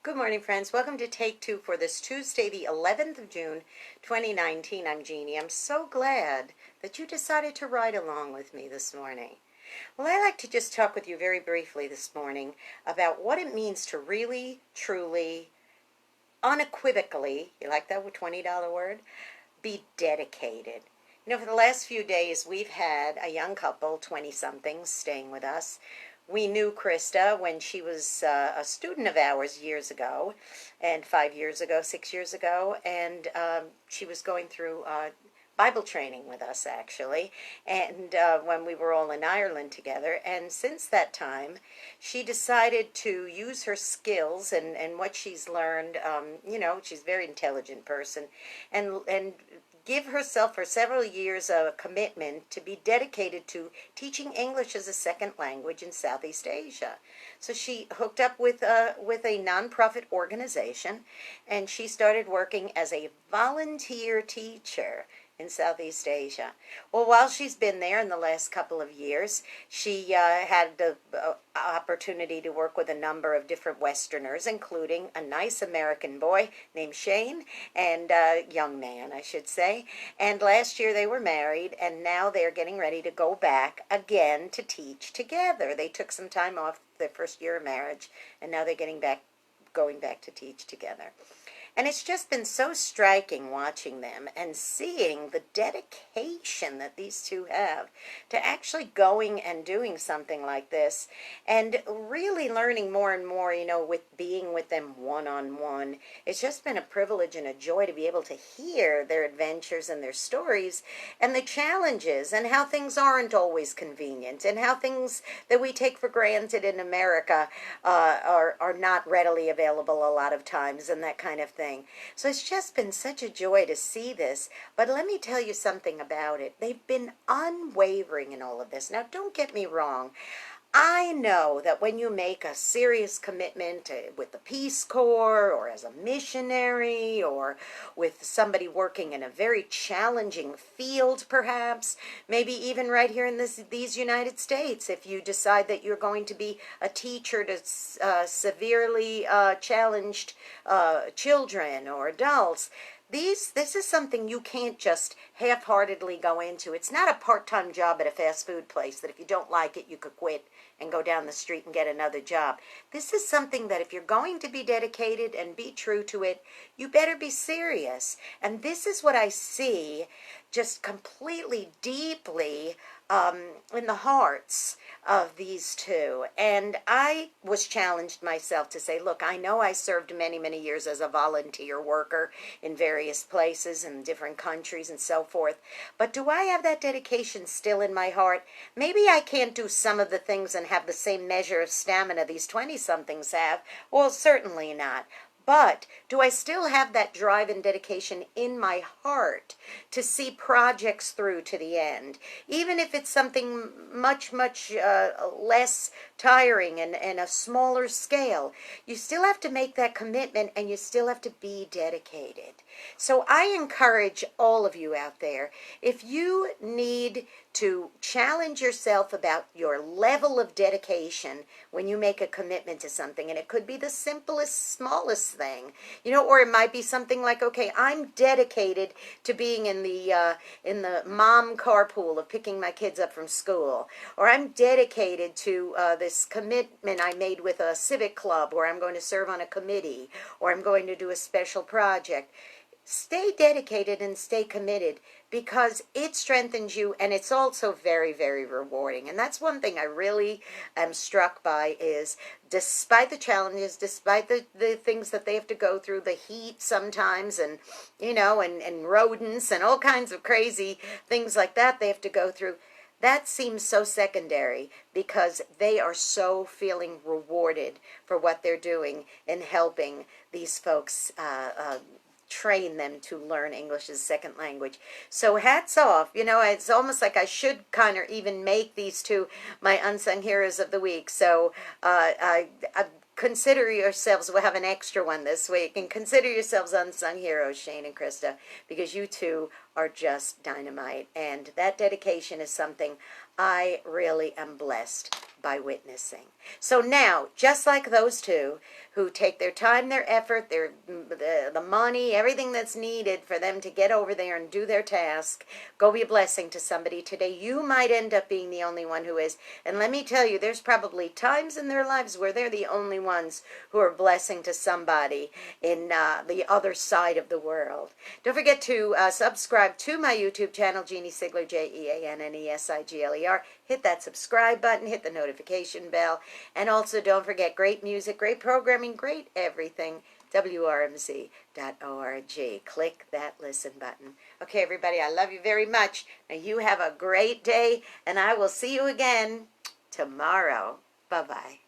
Good morning, friends. Welcome to Take Two for this Tuesday, the 11th of June, 2019. I'm Jeannie. I'm so glad that you decided to ride along with me this morning. Well, I'd like to just talk with you very briefly this morning about what it means to really, truly, unequivocally, you like that $20 word? Be dedicated. You know, for the last few days, we've had a young couple, 20-somethings, staying with us. We knew Krista when she was a student of ours years ago, and 5 years ago, 6 years ago, and she was going through Bible training with us, actually, and when we were all in Ireland together. And since that time, she decided to use her skills and what she's learned. You know, she's a very intelligent person, and give herself for several years a commitment to be dedicated to teaching English as a second language in Southeast Asia. So she hooked up with a nonprofit organization, and she started working as a volunteer teacher in Southeast Asia. Well, while she's been there in the last couple of years, she had the opportunity to work with a number of different Westerners, including a nice American boy named Shane, and a young man, I should say. And last year they were married, and now they're getting ready to go back again to teach together. They took some time off their first year of marriage, and now they're going back to teach together. And it's just been so striking watching them and seeing the dedication that these two have to actually going and doing something like this, and really learning more and more, you know, with being with them one-on-one. It's just been a privilege and a joy to be able to hear their adventures and their stories and the challenges and how things aren't always convenient and how things that we take for granted in America are not readily available a lot of times, and that kind of thing. So it's just been such a joy to see this. But let me tell you something about it. They've been unwavering in all of this. Now, don't get me wrong. I know that when you make a serious commitment with the Peace Corps, or as a missionary, or with somebody working in a very challenging field, perhaps, maybe even right here in these United States, if you decide that you're going to be a teacher to severely challenged children or adults, this is something you can't just half-heartedly go into. It's not a part-time job at a fast food place that if you don't like it, you could quit and go down the street and get another job. This is something that if you're going to be dedicated and be true to it, you better be serious. And this is what I see just completely, deeply in the hearts of these two. And I was challenged myself to say, look, I know I served many, many years as a volunteer worker in various places and different countries and so forth, but do I have that dedication still in my heart? Maybe I can't do some of the things and have the same measure of stamina these 20-somethings have. Well, certainly not. But do I still have that drive and dedication in my heart to see projects through to the end? Even if it's something much, much less tiring and a smaller scale, you still have to make that commitment, and you still have to be dedicated. So I encourage all of you out there, if you need to challenge yourself about your level of dedication when you make a commitment to something, and it could be the simplest, smallest thing, you know, or it might be something like, okay, I'm dedicated to being in the mom carpool of picking my kids up from school, or I'm dedicated to this commitment I made with a civic club, or I'm going to serve on a committee, or I'm going to do a special project. Stay dedicated and stay committed, because it strengthens you, and it's also very, very rewarding. And that's one thing I really am struck by, is despite the challenges, despite the things that they have to go through, the heat sometimes, and, you know, and rodents and all kinds of crazy things like that they have to go through, that seems so secondary, because they are so feeling rewarded for what they're doing in helping these folks train them to learn English as a second language. So hats off. You know, it's almost like I should kind of even make these two my unsung heroes of the week. So I consider yourselves, we'll have an extra one this week, and consider yourselves unsung heroes, Shane and Krista, because you two are just dynamite. And that dedication is something I really am blessed by witnessing. So now, just like those two who take their time, their effort, the money, everything that's needed for them to get over there and do their task, go be a blessing to somebody today. You might end up being the only one who is. And let me tell you, there's probably times in their lives where they're the only ones who are a blessing to somebody in the other side of the world. Don't forget to subscribe to my YouTube channel, Jeannie Sigler, JeanneSigler. Hit that subscribe button, hit the notification bell, and also don't forget great music, great programming, great everything, WRMZ.org. Click that listen button. Okay, everybody, I love you very much. Now, you have a great day, and I will see you again tomorrow. Bye-bye.